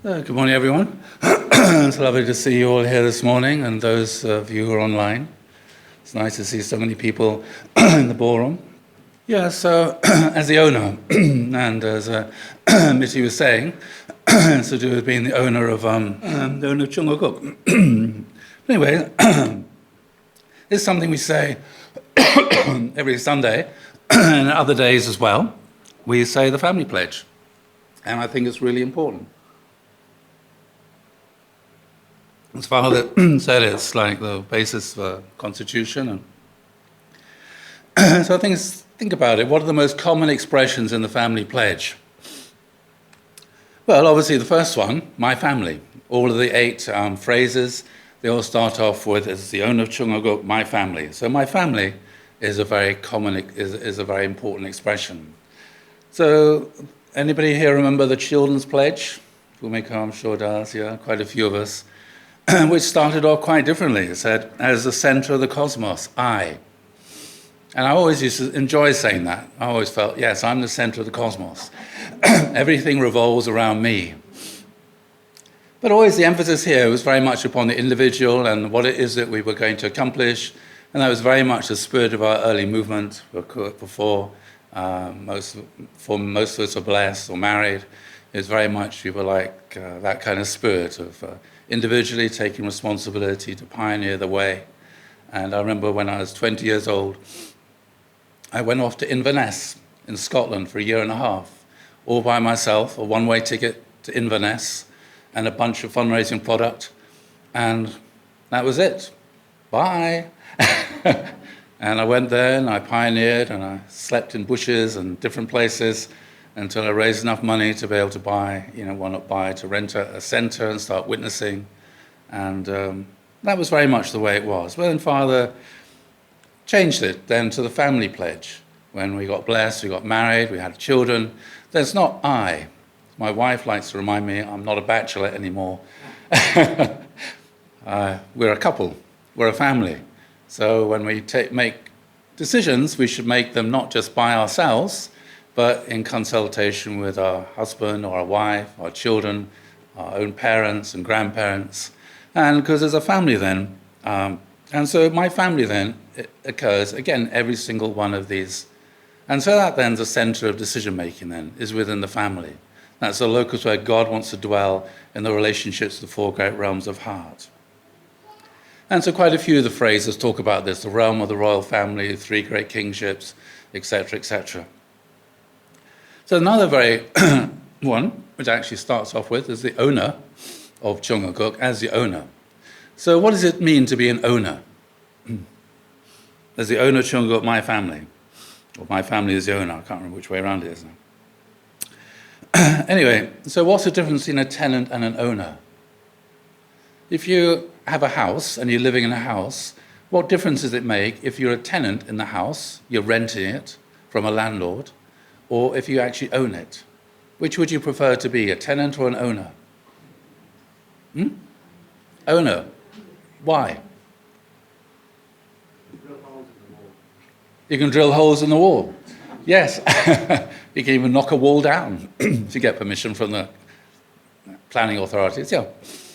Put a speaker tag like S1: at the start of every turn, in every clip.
S1: Good morning, everyone. It's lovely to see you all here this morning, and those of you who are online. It's nice to see so many people in the ballroom. Yeah, so as the owner, and as Mitty was saying, it's to do with being the owner of Chungaguk. Anyway, it's something we say every Sunday, and other days as well. We say the family pledge, and I think it's really important. As Father said, it's like the basis for constitution. And so think about it. What are the most common expressions in the family pledge? Well, obviously the first one, my family. All of the 8 phrases, they all start off with, as the owner of Chungaguk, my family. So my family is a very common, is a very important expression. So anybody here remember the children's pledge? Fumiko, I'm sure does, yeah, quite a few of us. Which started off quite differently. It said, as the center of the cosmos, I. And I always used to enjoy saying that. I always felt, yes, I'm the center of the cosmos. Everything revolves around me. But always the emphasis here was very much upon the individual and what it is that we were going to accomplish. And that was very much the spirit of our early movement before most of us are blessed or married. It was very much, we were like that kind of spirit of individually taking responsibility to pioneer the way. And I remember when I was 20 years old, I went off to Inverness in Scotland for a year and a half, all by myself, a one-way ticket to Inverness and a bunch of fundraising product. And that was it. Bye. And I went there and I pioneered and I slept in bushes and different places until I raised enough money to be able to buy, to rent a center and start witnessing. And that was very much the way it was. But then Father changed it then to the family pledge. When we got blessed, we got married, we had children. There's not I. My wife likes to remind me I'm not a bachelor anymore. We're a couple, we're a family. So when we make decisions, we should make them not just by ourselves, but in consultation with our husband or our wife, our children, our own parents and grandparents. And because there's a family then. And so my family then it occurs, again, every single one of these. And so that then's the center of decision-making then, is within the family. That's the locus where God wants to dwell in the relationships of the 4 great realms of heart. And so quite a few of the phrases talk about this, the realm of the royal family, 3 great kingships, etc., etc. So another very one, which actually starts off with, is the owner of Chungaguk as the owner. So what does it mean to be an owner? As the owner of Chungaguk, my family. Or my family is the owner. I can't remember which way around it is now. Anyway, so what's the difference between a tenant and an owner? If you have a house and you're living in a house, what difference does it make if you're a tenant in the house, you're renting it from a landlord, or if you actually own it? Which would you prefer to be, a tenant or an owner? Owner. Why? You can drill holes in the wall. Yes. You can even knock a wall down if you get permission from the planning authorities. Yeah.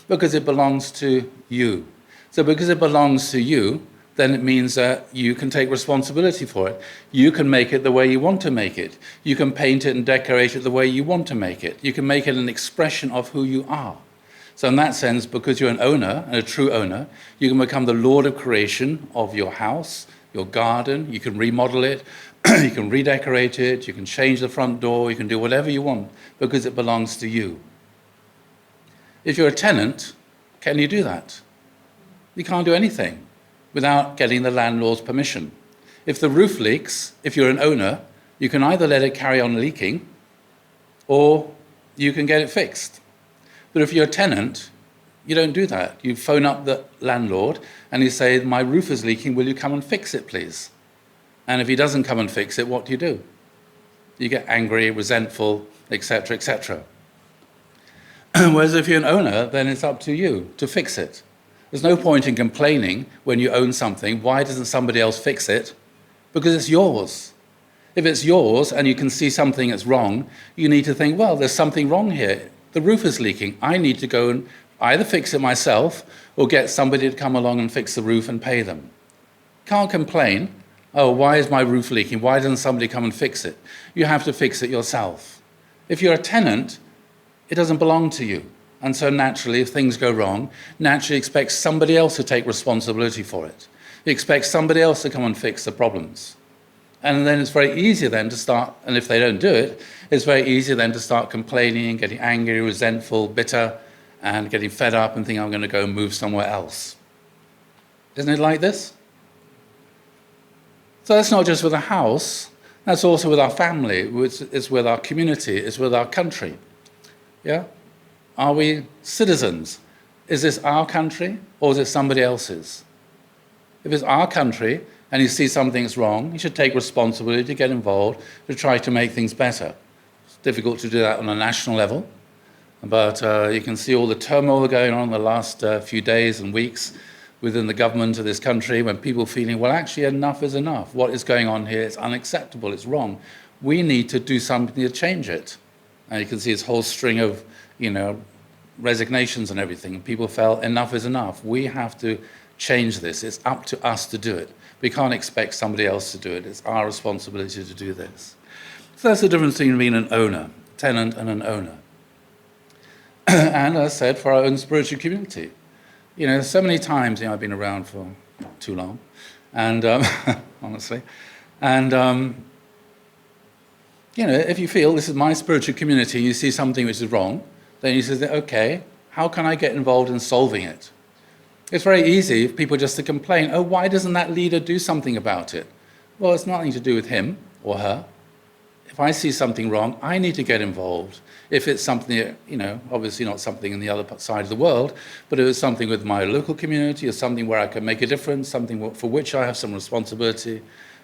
S1: Because it belongs to you. So because it belongs to you, then it means that you can take responsibility for it. You can make it the way you want to make it. You can paint it and decorate it the way you want to make it. You can make it an expression of who you are. So in that sense, because you're an owner, and a true owner, you can become the Lord of creation of your house, your garden. You can remodel it. You can redecorate it. You can change the front door. You can do whatever you want because it belongs to you. If you're a tenant, can you do that? You can't do anything without getting the landlord's permission. If the roof leaks, if you're an owner, you can either let it carry on leaking or you can get it fixed. But if you're a tenant, you don't do that. You phone up the landlord and you say, my roof is leaking, will you come and fix it, please? And if he doesn't come and fix it, what do? You get angry, resentful, etc., etc. Whereas if you're an owner, then it's up to you to fix it. There's no point in complaining when you own something. Why doesn't somebody else fix it? Because it's yours. If it's yours and you can see something that's wrong, you need to think, well, there's something wrong here. The roof is leaking. I need to go and either fix it myself or get somebody to come along and fix the roof and pay them. Can't complain, oh, why is my roof leaking? Why doesn't somebody come and fix it? You have to fix it yourself. If you're a tenant, it doesn't belong to you. And so naturally, if things go wrong, naturally expect somebody else to take responsibility for it. You expect somebody else to come and fix the problems. And then it's very easy then to start, and if they don't do it, it's very easy then to start complaining, getting angry, resentful, bitter, and getting fed up and thinking, I'm going to go and move somewhere else. Isn't it like this? So that's not just with a house, that's also with our family, it's with our community, it's with our country. Yeah? Are we citizens? Is this our country or is it somebody else's? If it's our country and you see something's wrong, you should take responsibility to get involved to try to make things better. It's difficult to do that on a national level, but you can see all the turmoil going on in the last few days and weeks within the government of this country when people are feeling, well, actually enough is enough. What is going on here is unacceptable, it's wrong. We need to do something to change it. And you can see this whole string of, resignations and everything. People felt enough is enough. We have to change this. It's up to us to do it. We can't expect somebody else to do it. It's our responsibility to do this. So that's the difference between being an owner, tenant and an owner. And as I said, for our own spiritual community. So many times, I've been around for too long, and honestly, and if you feel this is my spiritual community, you see something which is wrong, then you say, okay, how can I get involved in solving it? It's very easy for people just to complain, oh, why doesn't that leader do something about it? Well, it's nothing to do with him or her. If I see something wrong, I need to get involved. If it's something, obviously not something in the other side of the world, but if it's something with my local community or something where I can make a difference, something for which I have some responsibility,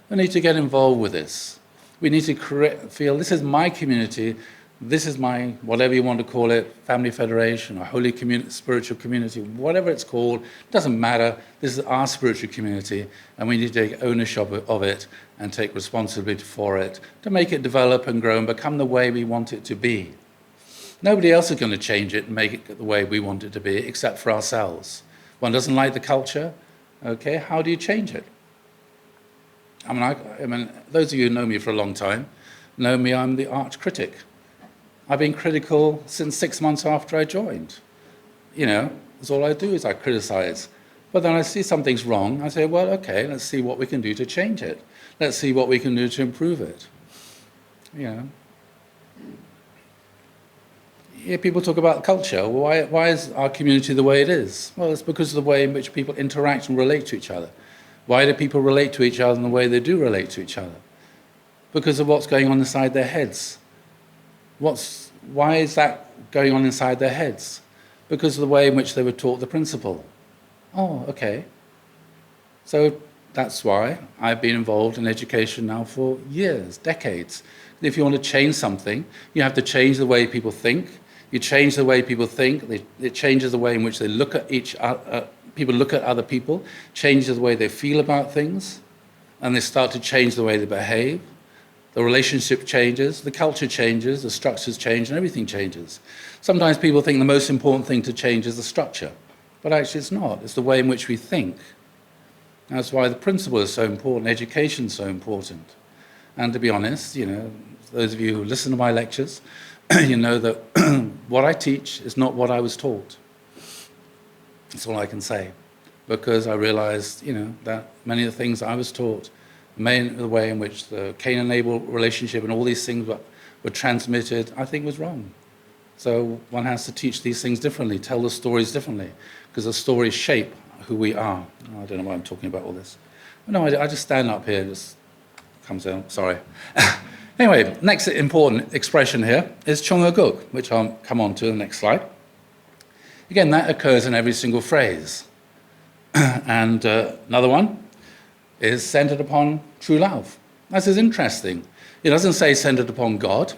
S1: I need to get involved with this. We need to feel this is my community, this is my, whatever you want to call it, family federation or holy community, spiritual community, whatever it's called, doesn't matter. This is our spiritual community, and we need to take ownership of it and take responsibility for it to make it develop and grow and become the way we want it to be. Nobody else is going to change it and make it the way we want it to be, except for ourselves. One doesn't like the culture, okay, how do you change it? I mean, those of you who know me for a long time know me, I'm the arch critic. I've been critical since 6 months after I joined. That's all I do is I criticize. But then I see something's wrong, I say, well, okay, let's see what we can do to change it. Let's see what we can do to improve it. People talk about culture. Why is our community the way it is? Well, it's because of the way in which people interact and relate to each other. Why do people relate to each other in the way they do relate to each other? Because of what's going on inside their heads. Why is that going on inside their heads? Because of the way in which they were taught the principle. Oh, okay. So that's why I've been involved in education now for years, decades. If you want to change something, you have to change the way people think. You change the way people think, it changes the way in which they look at people look at other people, changes the way they feel about things, and they start to change the way they behave. The relationship changes, the culture changes, the structures change, and everything changes. Sometimes people think the most important thing to change is the structure, but actually it's not. It's the way in which we think. That's why the principle is so important, education is so important. And to be honest, those of you who listen to my lectures, you know that what I teach is not what I was taught. That's all I can say. Because I realized, that many of the things I was taught, the way in which the Cain and Abel relationship and all these things were transmitted, I think was wrong. So one has to teach these things differently, tell the stories differently, because the stories shape who we are. I don't know why I'm talking about all this. No, I just stand up here, just comes out, sorry. Anyway, next important expression here is chungaguk, which I'll come on to in the next slide. Again, that occurs in every single phrase. And another one is centered upon true love. This is interesting. It doesn't say centered upon God.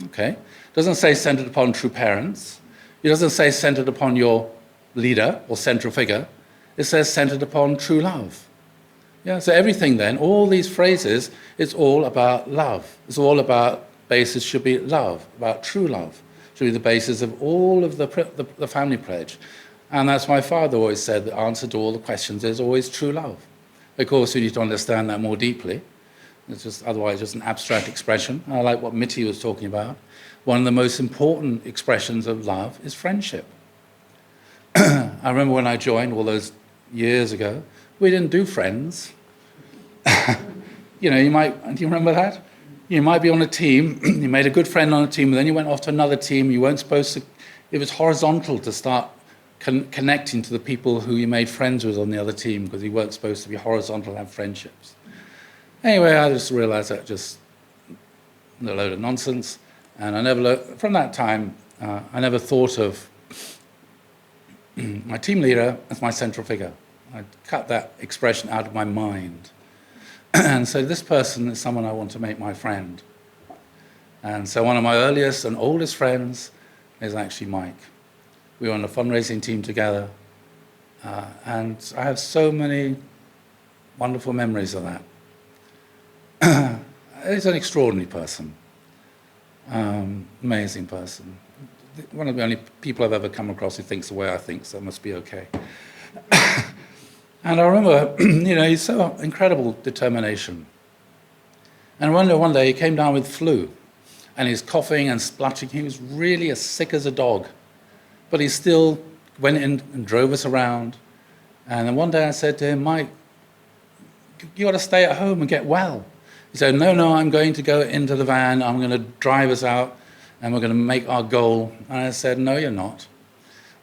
S1: Okay. It doesn't say centered upon true parents. It doesn't say centered upon your leader or central figure. It says centered upon true love. Yeah, so everything then, all these phrases, it's all about love. It's all about, basis should be love, about true love. should be the basis of all of the family pledge. And that's why my father always said the answer to all the questions is always true love. Of course, you need to understand that more deeply. It's just otherwise just an abstract expression. I like what Mitty was talking about. One of the most important expressions of love is friendship. I remember when I joined all those years ago, we didn't do friends. Do you remember that? You might be on a team, you made a good friend on a team, and then you went off to another team, you weren't supposed to, it was horizontal to start connecting to the people who you made friends with on the other team, because you weren't supposed to be horizontal and have friendships. Anyway, I just realized that just a load of nonsense, and from that time, I never thought of my team leader as my central figure. I cut that expression out of my mind. And so this person is someone I want to make my friend. And so one of my earliest and oldest friends is actually Mike. We were on a fundraising team together. And I have so many wonderful memories of that. He's an extraordinary person. Amazing person. One of the only people I've ever come across who thinks the way I think, so it must be okay. And I remember, he's so incredible determination. And one day he came down with flu, and he's coughing and spluttering. He was really as sick as a dog, but he still went in and drove us around. And then one day I said to him, Mike, you got to stay at home and get well. He said, no, I'm going to go into the van. I'm going to drive us out, and we're going to make our goal. And I said, no, you're not.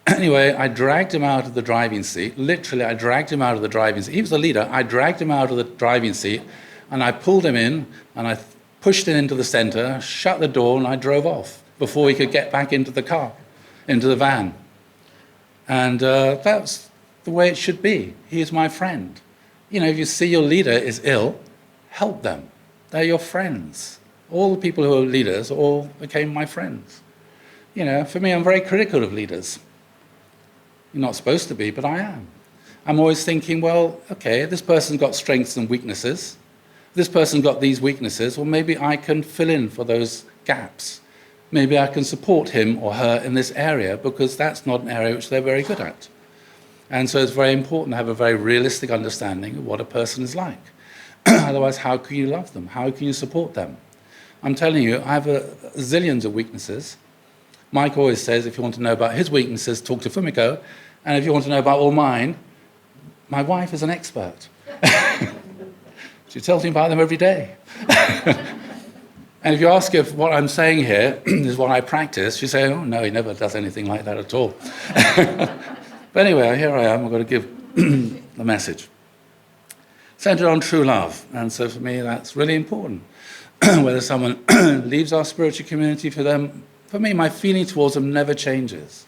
S1: Anyway, I dragged him out of the driving seat. Literally, I dragged him out of the driving seat. He was the leader. I dragged him out of the driving seat, and I pulled him in, and I pushed him into the center, shut the door, and I drove off before he could get back into the car, into the van. And that's the way it should be. He is my friend. If you see your leader is ill, help them. They're your friends. All the people who are leaders all became my friends. For me, I'm very critical of leaders. You're not supposed to be, but I am. I'm always thinking, well, okay, this person's got strengths and weaknesses. This person got these weaknesses. Well, maybe I can fill in for those gaps. Maybe I can support him or her in this area, because that's not an area which they're very good at. And so it's very important to have a very realistic understanding of what a person is like. Otherwise, how can you love them? How can you support them? I'm telling you, I have zillions of weaknesses. Mike always says, if you want to know about his weaknesses, talk to Fumiko. And if you want to know about all mine, my wife is an expert. She tells me about them every day. And if you ask if what I'm saying here is what I practice, she says, oh, no, he never does anything like that at all. But anyway, here I am. I've got to give the message. Centered on true love. And so for me, that's really important. Whether someone leaves our spiritual community, for me, my feeling towards them never changes.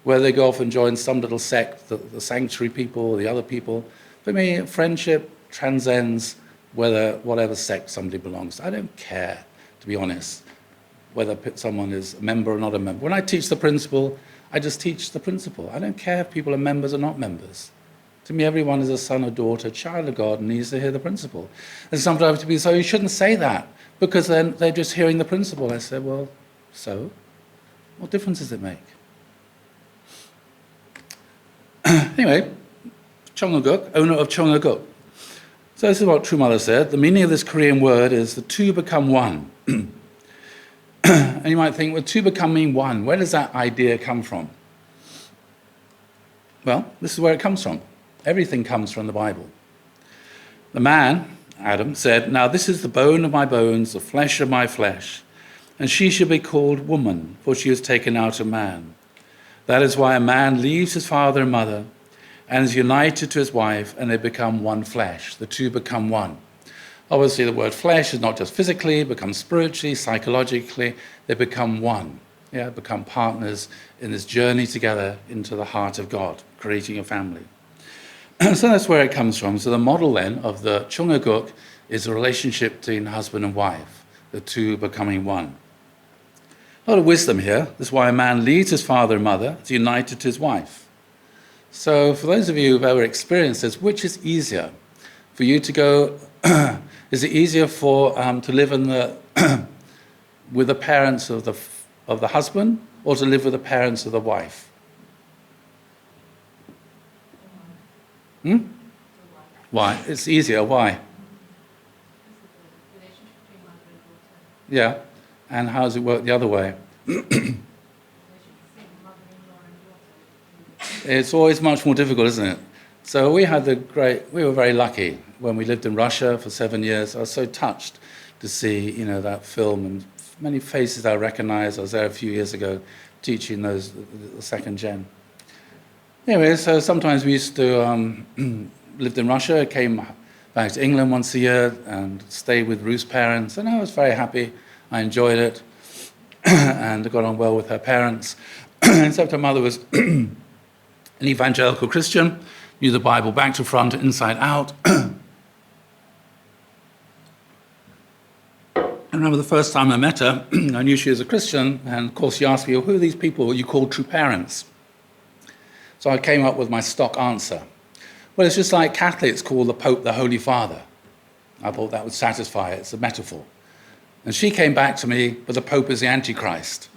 S1: Whether they go off and join some little sect, the sanctuary people or the other people, for me, friendship transcends whatever sect somebody belongs to. I don't care, to be honest, whether someone is a member or not a member. When I teach the principle, I just teach the principle. I don't care if people are members or not members. To me, everyone is a son or daughter, child of God, and needs to hear the principle. And sometimes people say, you shouldn't say that, because then they're just hearing the principle. I say, well, so? What difference does it make? Anyway, Chongaguk, owner of Chongaguk. So this is what True Mother said. The meaning of this Korean word is the two become one. And you might think, well, two becoming one, where does that idea come from? Well, this is where it comes from. Everything comes from the Bible. The man, Adam, said, now this is the bone of my bones, the flesh of my flesh, and she shall be called woman, for she was taken out of man. That is why a man leaves his father and mother and is united to his wife, and they become one flesh. The two become one. Obviously, the word flesh is not just physically, it becomes spiritually, psychologically. They become one. Become partners in this journey together into the heart of God, creating a family. So that's where it comes from. So the model then of the Chungaguk is a relationship between husband and wife, the two becoming one. A lot of wisdom here. This is why a man leaves his father and mother, is united to his wife. So for those of you who've ever experienced this, which is easier? For you to go, is it easier to live in with the parents of of the husband or to live with the parents of the wife? Why? It's easier. Why? Yeah. And how does it work the other way? It's always much more difficult, isn't it? So we were very lucky when we lived in Russia for 7 years. I was so touched to see, that film and many faces I recognized. I was there a few years ago teaching the second gen. Anyway, so sometimes we used to lived in Russia, came back to England once a year and stayed with Ruth's parents, and I was very happy. I enjoyed it and got on well with her parents. Except her mother was an evangelical Christian, knew the Bible back to front, inside out. I remember the first time I met her, I knew she was a Christian, and of course she asked me, well, who are these people you call true parents? So I came up with my stock answer. Well, it's just like Catholics call the Pope the Holy Father. I thought that would satisfy it. It's a metaphor. And she came back to me, but the Pope is the Antichrist.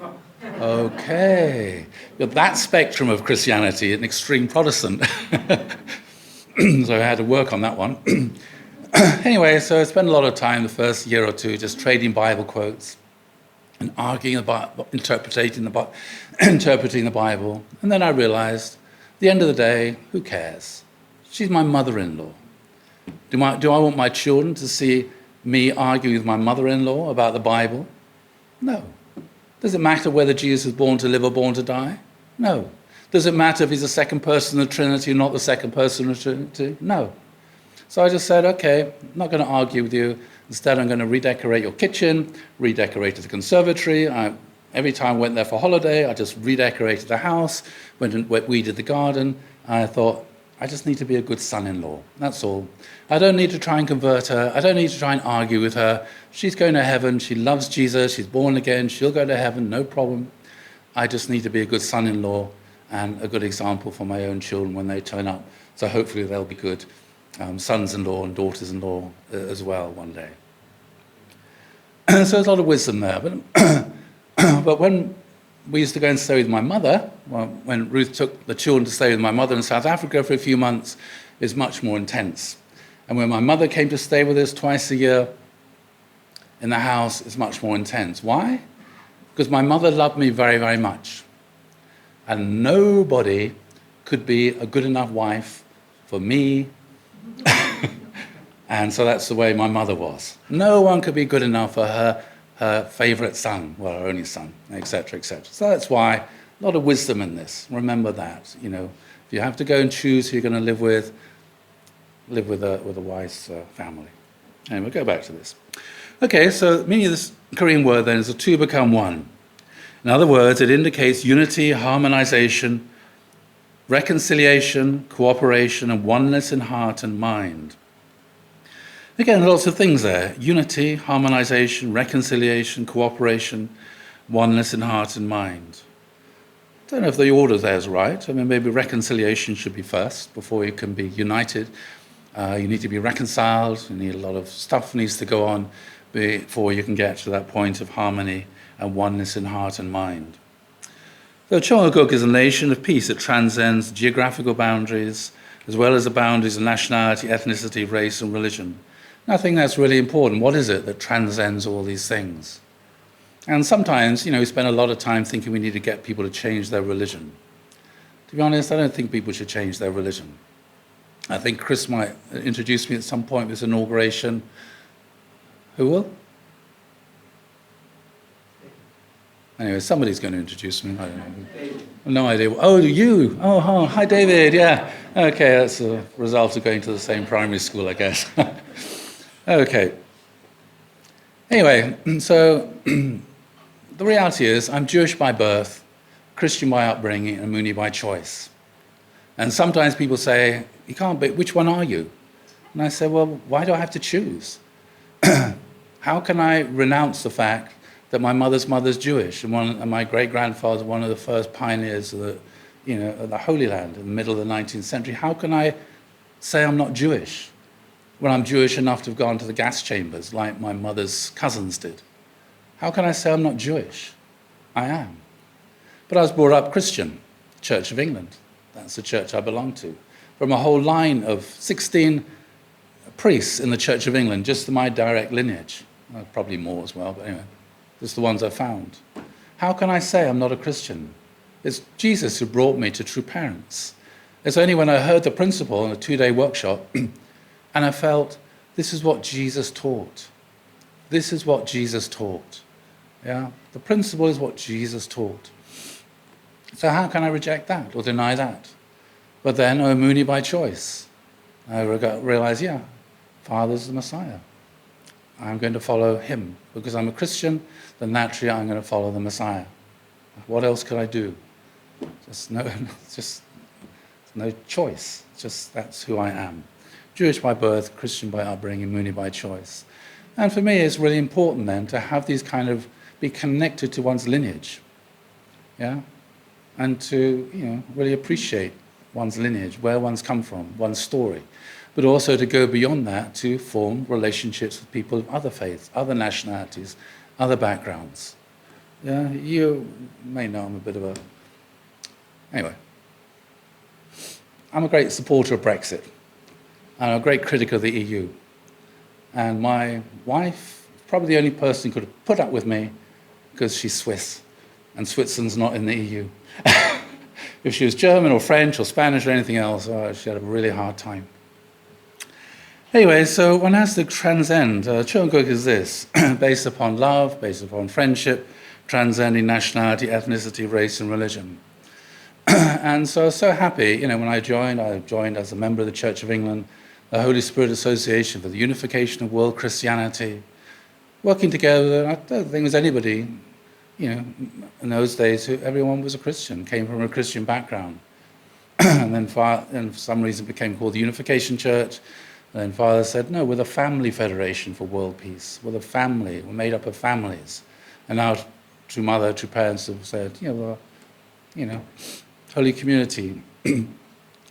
S1: Okay. But that spectrum of Christianity, an extreme Protestant. So I had to work on that one. Anyway, so I spent a lot of time the first year or two just trading Bible quotes and arguing about interpreting the Bible. And then I realized, at the end of the day, who cares? She's my mother-in-law. Do I want my children to see me argue with my mother-in-law about the Bible? No. Does it matter whether Jesus was born to live or born to die? No. Does it matter if he's the second person of the Trinity or not the second person of the Trinity? No. So I just said, okay, I'm not going to argue with you. Instead, I'm going to redecorate your kitchen, redecorate the conservatory. Every time I went there for holiday, I just redecorated the house, went and weeded the garden. I thought, I just need to be a good son-in-law. That's all. I don't need to try and convert her. I don't need to try and argue with her. She's going to heaven. She loves Jesus. She's born again. She'll go to heaven, no problem. I just need to be a good son-in-law and a good example for my own children when they turn up. So hopefully they'll be good sons-in-law and daughters-in-law as well one day. So there's a lot of wisdom there. But when we used to go and stay with my mother, when Ruth took the children to stay with my mother in South Africa for a few months, it was much more intense. And when my mother came to stay with us twice a year in the house, it's much more intense. Why? Because my mother loved me very, very much. And nobody could be a good enough wife for me. And so that's the way my mother was. No one could be good enough for her favorite son, well, her only son, etc., etc. So that's why a lot of wisdom in this. Remember that, if you have to go and choose who you're going to live with a wise family. And we'll go back to this. Okay, so the meaning of this Korean word then is the two become one. In other words, it indicates unity, harmonization, reconciliation, cooperation, and oneness in heart and mind. Again, lots of things there. Unity, harmonization, reconciliation, cooperation, oneness in heart and mind. I don't know if the order there is right. I mean, maybe reconciliation should be first before you can be united. You need to be reconciled. You need a lot of stuff needs to go on before you can get to that point of harmony and oneness in heart and mind. So Chongaguk is a nation of peace that transcends geographical boundaries as well as the boundaries of nationality, ethnicity, race, and religion. And I think that's really important. What is it that transcends all these things? And sometimes, we spend a lot of time thinking we need to get people to change their religion. To be honest, I don't think people should change their religion. I think Chris might introduce me at some point with this inauguration. Who will? Anyway, somebody's going to introduce me. I don't know. No idea. Oh, you. Oh, hi, David. Yeah. Okay, that's a result of going to the same primary school, I guess. Okay. Anyway, so the reality is I'm Jewish by birth, Christian by upbringing, and Mooney by choice. And sometimes people say, you can't be, which one are you? And I say, well, why do I have to choose? How can I renounce the fact that my mother's Jewish and my great-grandfather, one of the first pioneers of the Holy Land in the middle of the 19th century? How can I say I'm not Jewish when I'm Jewish enough to have gone to the gas chambers like my mother's cousins did? How can I say I'm not Jewish? I am. But I was brought up Christian, Church of England. That's the church I belong to. From a whole line of 16 priests in the Church of England, just my direct lineage. Probably more as well, but anyway, just the ones I found. How can I say I'm not a Christian? It's Jesus who brought me to true parents. It's only when I heard the principle in a 2-day workshop and I felt, this is what Jesus taught. This is what Jesus taught. Yeah? The principle is what Jesus taught. So how can I reject that or deny that? But then, Mooney by choice. I realize, yeah, Father's the Messiah. I'm going to follow him. Because I'm a Christian, then naturally I'm going to follow the Messiah. What else could I do? Just no choice. Just that's who I am. Jewish by birth, Christian by upbringing, Mooney by choice. And for me, it's really important then to have these kind of, be connected to one's lineage. Yeah? And to, really appreciate one's lineage, where one's come from, one's story. But also to go beyond that to form relationships with people of other faiths, other nationalities, other backgrounds. Yeah, you may know I'm a bit of a... Anyway. I'm a great supporter of Brexit. I'm a great critic of the EU. And my wife, probably the only person who could have put up with me because she's Swiss, and Switzerland's not in the EU. If she was German or French or Spanish or anything else, she'd have a really hard time. Anyway, so one has to transcend. Chunguk is this, based upon love, based upon friendship, transcending nationality, ethnicity, race, and religion. And so I was so happy, when I joined as a member of the Church of England, the Holy Spirit Association for the Unification of World Christianity, working together. I don't think there was anybody, in those days, everyone was a Christian, came from a Christian background. And then for some reason it became called the Unification Church. And then Father said, no, we're the Family Federation for World Peace. We're the family, we're made up of families. And now true parents have said, Holy Community,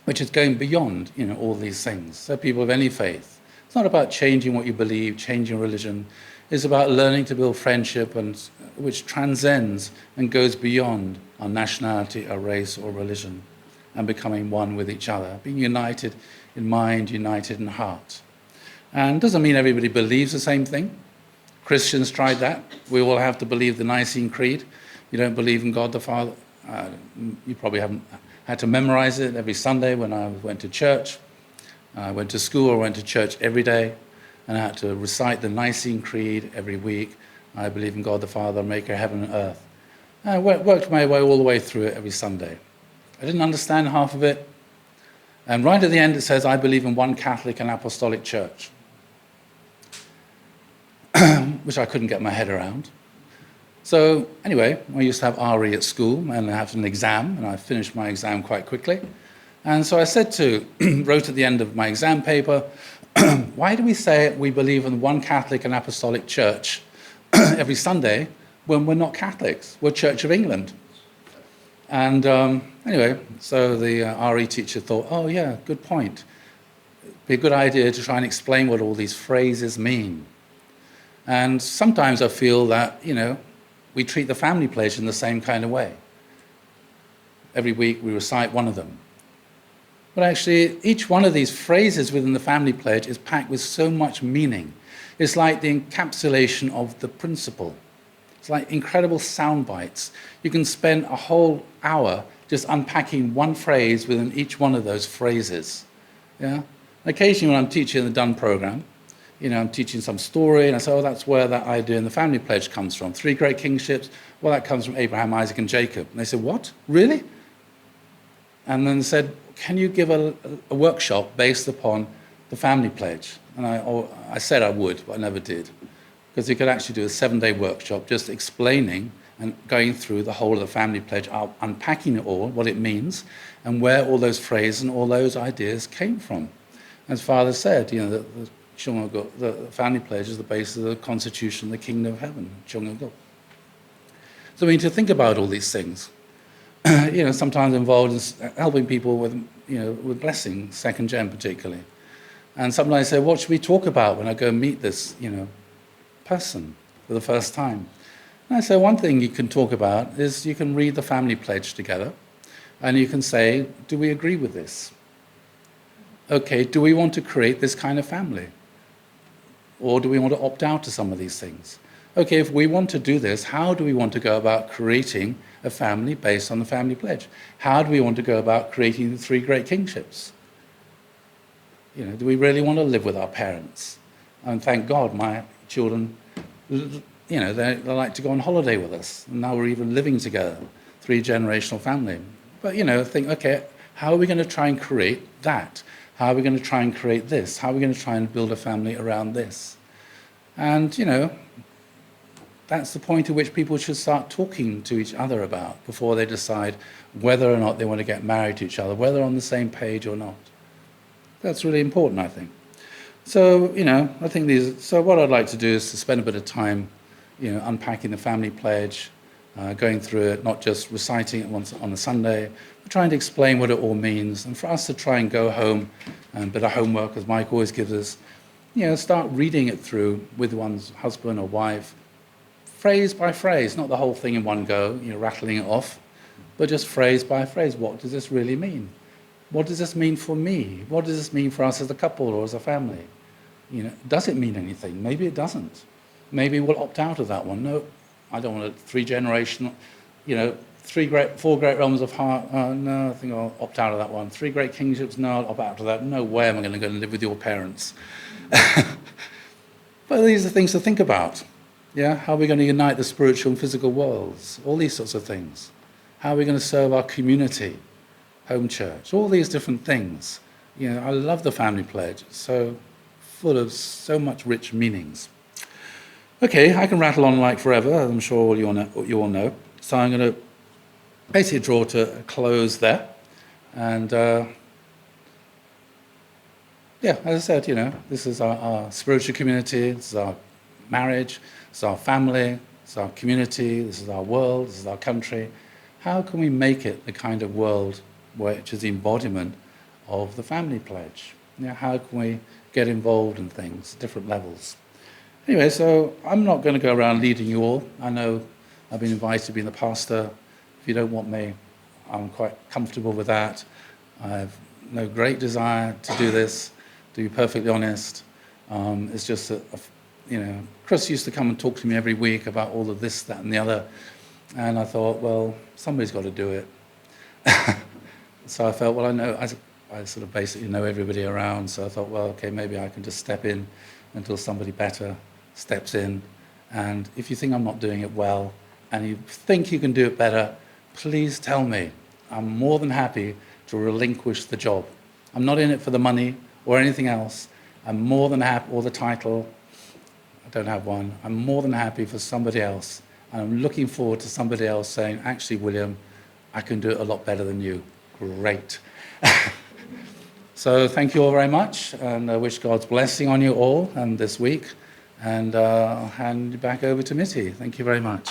S1: which is going beyond, all these things. So people of any faith. It's not about changing what you believe, changing religion. It's about learning to build friendship, and which transcends and goes beyond our nationality, our race, or religion, and becoming one with each other, being united in mind, united in heart. And it doesn't mean everybody believes the same thing. Christians tried that. We all have to believe the Nicene Creed. You don't believe in God the Father. You probably haven't had to memorize it every Sunday when I went to church. I went to school or went to church every day, and I had to recite the Nicene Creed every week. I believe in God the Father, maker of heaven and earth. And I worked my way all the way through it every Sunday. I didn't understand half of it. And right at the end it says, I believe in one Catholic and Apostolic Church, which I couldn't get my head around. So anyway, I used to have RE at school, and I had an exam, and I finished my exam quite quickly. And so I wrote at the end of my exam paper, why do we say we believe in one Catholic and Apostolic Church every Sunday when we're not Catholics? We're Church of England. And anyway, so the RE teacher thought, oh yeah, good point. It'd be a good idea to try and explain what all these phrases mean. And sometimes I feel that, we treat the family pledge in the same kind of way. Every week we recite one of them. But actually, each one of these phrases within the family pledge is packed with so much meaning. It's like the encapsulation of the principle. It's like incredible sound bites. You can spend a whole hour just unpacking one phrase within each one of those phrases. Yeah? Occasionally when I'm teaching the Done program, I'm teaching some story, and I say, oh, that's where that idea in the family pledge comes from. 3 great kingships, well, that comes from Abraham, Isaac, and Jacob. And they said, what? Really? And then they said, can you give a workshop based upon the family pledge? And I said I would, but I never did. Because you could actually do a 7-day workshop just explaining and going through the whole of the family pledge, unpacking it all, what it means, and where all those phrases and all those ideas came from. As Father said, the family pledge is the basis of the constitution of the kingdom of heaven. So we need to think about all these things. Sometimes involved in helping people with blessing, second gen particularly. And sometimes I say, what should we talk about when I go and meet this, person for the first time? And so one thing you can talk about is you can read the family pledge together, and you can say, do we agree with this? Okay, do we want to create this kind of family? Or do we want to opt out to some of these things? Okay, if we want to do this, how do we want to go about creating a family based on the family pledge? How do we want to go about creating the three great kingships? Do we really want to live with our parents? And thank God my children, they like to go on holiday with us. And now we're even living together, three-generational family. But, think, okay, how are we going to try and create that? How are we going to try and create this? How are we going to try and build a family around this? And, that's the point at which people should start talking to each other about before they decide whether or not they want to get married to each other, whether they're on the same page or not. That's really important, I think. So, I think so what I'd like to do is to spend a bit of time, unpacking the family pledge, going through it, not just reciting it once on a Sunday, but trying to explain what it all means, and for us to try and go home and a bit of homework, as Mike always gives us, start reading it through with one's husband or wife, phrase by phrase, not the whole thing in one go, rattling it off, but just phrase by phrase. What does this really mean? What does this mean for me? What does this mean for us as a couple or as a family? Does it mean anything? Maybe it doesn't. Maybe we'll opt out of that one. No, I don't want a three-generational, four great realms of heart. No, I think I'll opt out of that one. Three great kingships. No, I'll opt out of that. No way am I going to go and live with your parents. But these are things to think about. Yeah, how are we going to unite the spiritual and physical worlds? All these sorts of things. How are we going to serve our community, home church? All these different things. I love the family pledge. It's so full of so much rich meanings. Okay, I can rattle on like forever. I'm sure you all know. So I'm going to basically draw to a close there. And as I said, this is our spiritual community. This is our marriage. This is our family, this is our community, this is our world, this is our country. How can we make it the kind of world which is the embodiment of the family pledge? How can we get involved in things, different levels? Anyway, so I'm not going to go around leading you all. I know I've been invited to be the pastor. If you don't want me, I'm quite comfortable with that. I have no great desire to do this, to be perfectly honest. It's just Chris used to come and talk to me every week about all of this, that, and the other. And I thought, well, somebody's got to do it. So I felt, well, I sort of basically know everybody around. So I thought, well, okay, maybe I can just step in until somebody better steps in. And if you think I'm not doing it well, and you think you can do it better, please tell me. I'm more than happy to relinquish the job. I'm not in it for the money or anything else. I'm more than happy, or the title. I don't have one. I'm more than happy for somebody else. And I'm looking forward to somebody else saying, actually, William, I can do it a lot better than you. Great. So thank you all very much, and I wish God's blessing on you all and this week. And I'll hand you back over to Mitty. Thank you very much.